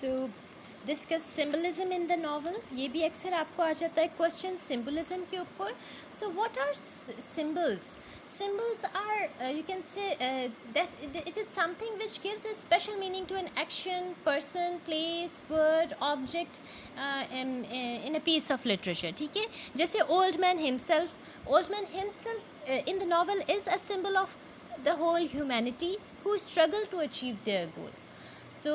So discuss symbolism in the novel. ये भी अक्सर आपको आ जाता है क्वेश्चन सिम्बलिज्म के ऊपर. So what are symbols? Symbols are, you can say, that it is something which gives a special meaning to an action, person, place, word, object in a piece of literature. ठीक है, जैसे old man himself in the novel is a symbol of the whole humanity who struggle to achieve their goal. So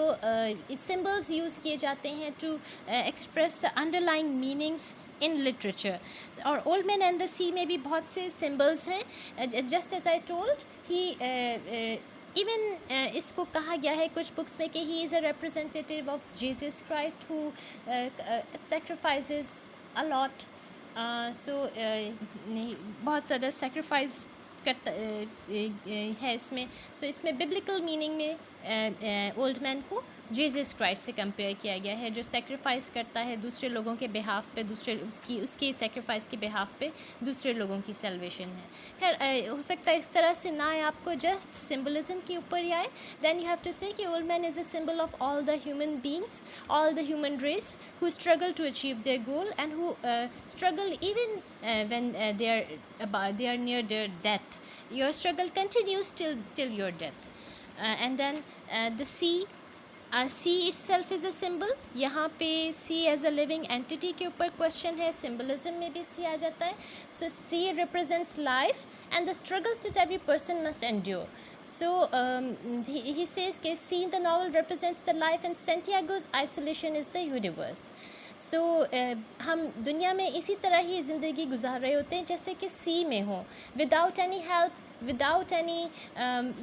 symbols use किए जाते हैं to express the underlying meanings in literature. और old man and the sea में भी बहुत से symbols हैं. Just as I told he even इसको कहा गया है कुछ बुक्स में कि he is a representative of Jesus Christ who sacrifices a lot. So बहुत ज़्यादा सेक्रीफाइस करता है इसमें. सो इसमें बिब्लिकल मीनिंग में ओल्ड मैन को जीसस क्राइस्ट से कंपेयर किया गया है, जो सेक्रीफाइस करता है दूसरे लोगों के बिहाफ पे, दूसरे उसकी सेक्रीफाइस के बिहाफ पे दूसरे लोगों की सेल्वेशन है. खैर हो सकता है इस तरह से ना आए आपको, जस्ट सिम्बलिज्म के ऊपर ही आए. Then you have to say that old man is a symbol of all the human beings, all the human race who struggle to achieve their goal and who struggle even when they are near their death. Your struggle continues till your death. And then the sea itself is a symbol. यहाँ पे sea as a living entity के ऊपर question है. Symbolism में भी sea आ जाता है. So sea represents life and the struggles that every person must endure. So he says कि sea in the novel represents the life and Santiago's isolation is the universe. सो हम दुनिया में इसी तरह ही ज़िंदगी गुजार रहे होते हैं जैसे कि सी में हो, without any help, without any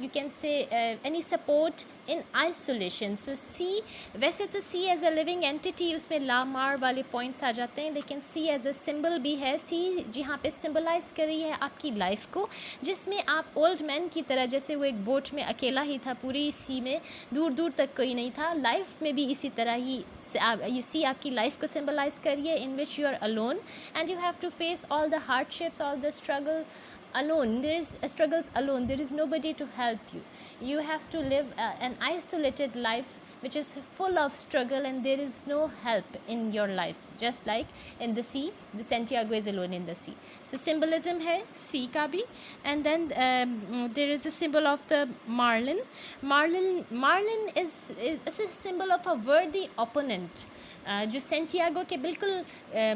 you can say any support, in isolation. So सी, वैसे तो सी एज अ लिविंग एंटिटी उसमें लामार वाले पॉइंट्स आ जाते हैं, लेकिन सी एज अ सिंबल भी है. सी जहाँ पे सिंबलाइज कर रही है आपकी लाइफ को, जिसमें आप ओल्ड मैन की तरह, जैसे वो एक बोट में अकेला ही था पूरी सी में, दूर दूर तक कोई नहीं था. लाइफ में भी इसी तरह ही ये सी आपकी लाइफ को सिंबलाइज करिए, in which you are alone and you have to face all the hardships, all the struggle alone. There is struggles alone. There is nobody to help you. You have to live an isolated life which is full of struggle, and there is no help in your life. Just like in the sea, the Santiago is alone in the sea. So symbolism hai sea ka bhi. And then there is the symbol of the marlin. Marlin is a symbol of a worthy opponent, जो Santiago के बिल्कुल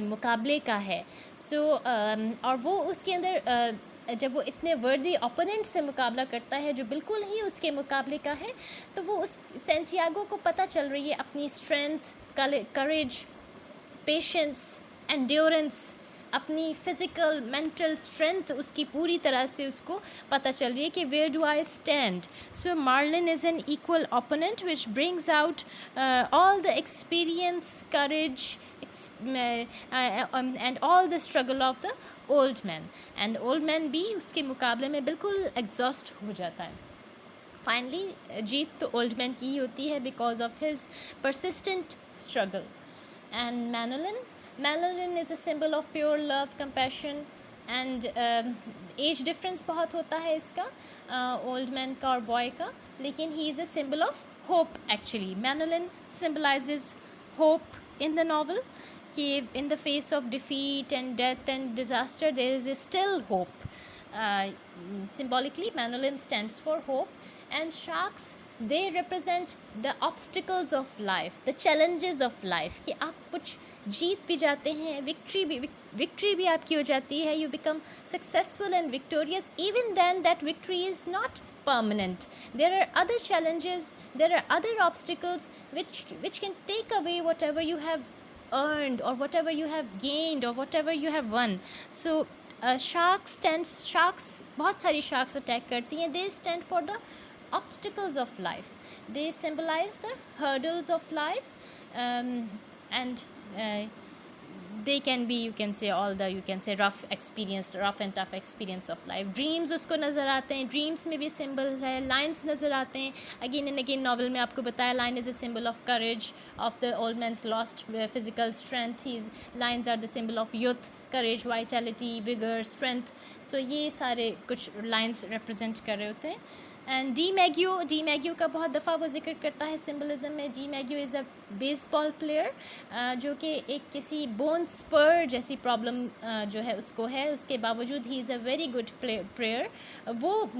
मुकाबले का है. सो और वो उसके अंदर जब वो इतने वर्दी ओपोनेंट से मुकाबला करता है जो बिल्कुल ही उसके मुकाबले का है, तो वो उस सेंटियागो को पता चल रही है अपनी स्ट्रेंथ, करेज, पेशेंस, एंड्योरेंस, अपनी फिज़िकल मेंटल स्ट्रेंथ उसकी पूरी तरह से उसको पता चल रही है कि where do I stand. So marlin is an equal opponent which brings out all the experience, courage and all the struggle of the old man. And old man भी उसके मुकाबले में बिल्कुल एग्जॉस्ट हो जाता है. फाइनली जीत तो ओल्ड मैन की ही होती है because of his persistent struggle. And Madeline is a symbol of pure love, compassion, and age difference बहुत होता है इसका, ओल्ड मैन का और बॉय का, लेकिन ही is a symbol of hope. Actually Madeline symbolizes hope in the novel, कि in the face of defeat and death and disaster there is still hope. Symbolically Madeline stands for hope, and sharks, they represent the obstacles of life, the challenges of life, कि आप कुछ जीत भी जाते हैं, victory भी आपकी हो जाती है, you become successful and victorious. Even then that victory is not permanent. There are other challenges, there are other obstacles which can take away whatever you have earned or whatever you have gained or whatever you have won. So sharks, बहुत सारी sharks attack करती हैं. They stand for the obstacles of life. They symbolize the hurdles of life, and they can be, you can say, all the, you can say, rough and tough experience of life. Dreams उसको नज़र आते हैं, dreams में भी symbol है. Lines नज़र आते हैं अगेन एंड अगेन नॉवल में. आपको बताया lion is a symbol of courage, of the old man's lost physical strength. His lions are the symbol of youth, courage, vitality, vigour, strength. So ये सारे कुछ लाइन्स रिप्रेजेंट कर रहे होते हैं. एंड डी मैग्यू का बहुत दफ़ा वो जिक्र करता है सिम्बलिज़म में. DiMaggio is a baseball player जो कि एक किसी बोन स्पर जैसी प्रॉब्लम जो है उसको है, उसके बावजूद he is a very good player. वो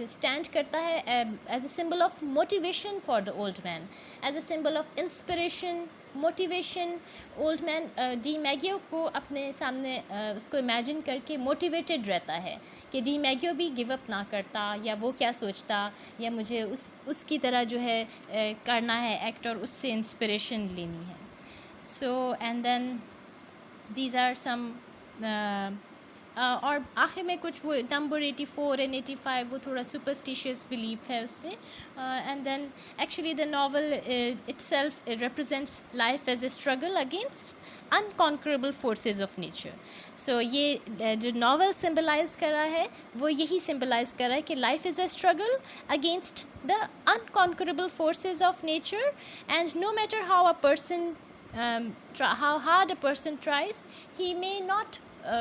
स्टैंड करता है as a symbol of motivation for the old man, as a symbol of inspiration, motivation. Old man DiMaggio को अपने सामने उसको इमेजिन करके मोटिवेटेड रहता है कि डी मैगियो भी गिव अप ना करता, या वो क्या सोचता, या मुझे उसकी तरह जो है करना है एक्ट और उससे इंस्पिरेशन लेनी है. So and then these are some और आखिर में कुछ वो नंबर 84 एंड 85 वो थोड़ा सुपरस्टिशियस बिलीफ है उसमें. And then actually the novel itself represents life as a struggle against unconquerable forces of nature. So ये जो नॉवल सिम्बलाइज कर रहा है वो यही सिम्बलाइज कर रहा है कि life is a struggle against the unconquerable forces of nature, and no matter how a person how hard a person tries, he may not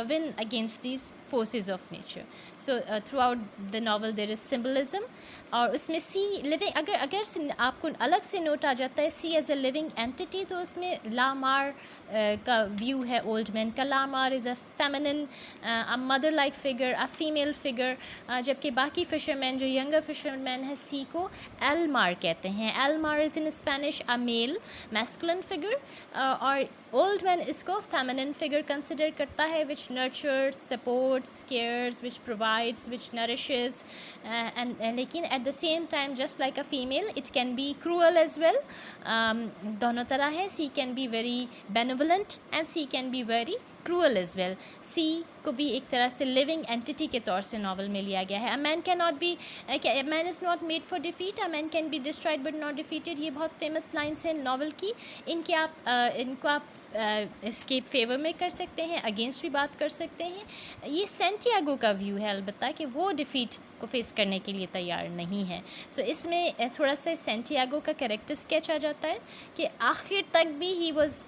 win against these forces of nature. So throughout the novel there is symbolism. और उसमें सी living अगर आपको अलग से note आ जाता है सी as a living entity, तो उसमें लामार का व्यू है ओल्ड मैन का. Lamar is a feminine, a mother like figure, a female figure, जबकि बाकी फिशरमैन जो यंगर फिशरमैन है सी को एलमार कहते हैं. El mar is in Spanish a male masculine figure, और ओल्ड मैन इसको फेमिनिन फिगर कंसिडर करता है, which nurtures, supports, cares, which provides, which nourishes. And लेकिन at the same time just like a female it can be cruel as well. दोनों तरह है. She can be very benevolent and she can be very cruel as well. Sea को भी एक तरह से living entity के तौर से नावल में लिया गया है. A man can not be, man is not made for defeat, a man can be destroyed but not defeated. ये बहुत फेमस लाइन्स हैं नावल की. इनको आप इसके फेवर में कर सकते हैं, अगेंस्ट भी बात कर सकते हैं. ये सेंटियागो का व्यू है अलबत्ता कि वो डिफ़ीट को फेस करने के लिए तैयार नहीं है. सो इसमें थोड़ा सा सेंटियागो का कैरेक्टर स्केच आ जाता है कि आखिर तक भी he was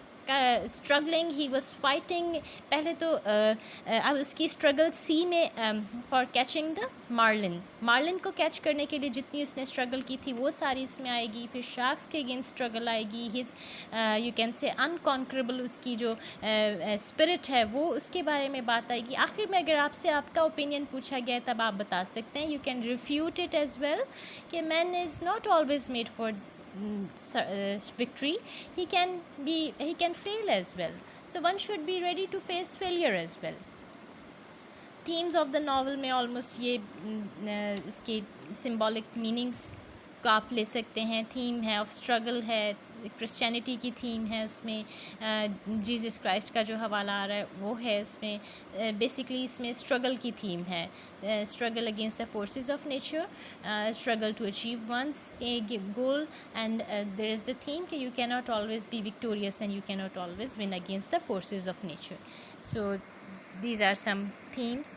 struggling, he was fighting. पहले तो अब उसकी स्ट्रगल सी में फॉर कैचिंग द मार्लिन को कैच करने के लिए जितनी उसने स्ट्रगल की थी वो सारी इसमें आएगी. फिर शार्क्स के अगेंस्ट स्ट्रगल आएगी. His you can say unconquerable उसकी जो स्पिरिट है वो उसके बारे में बात आएगी. आखिर में अगर आपसे आपका ओपिनियन पूछा गया है तब आप बता सकते हैं, you can refute it as well, कि man is not always made for victory. He can fail as well, so one should be ready to face failure as well. Themes of the novel में almost ये इसके symbolic meanings को आप ले सकते हैं. Theme है ऑफ स्ट्रगल है, क्रिश्चियनिटी की थीम है उसमें, जीसस क्राइस्ट का जो हवाला आ रहा है वो है उसमें. बेसिकली इसमें स्ट्रगल की थीम है, struggle against the forces of nature, struggle to achieve one's a goal, and there is the theme कि you can not always be victorious and you can not always win against the forces of nature. So these are some themes.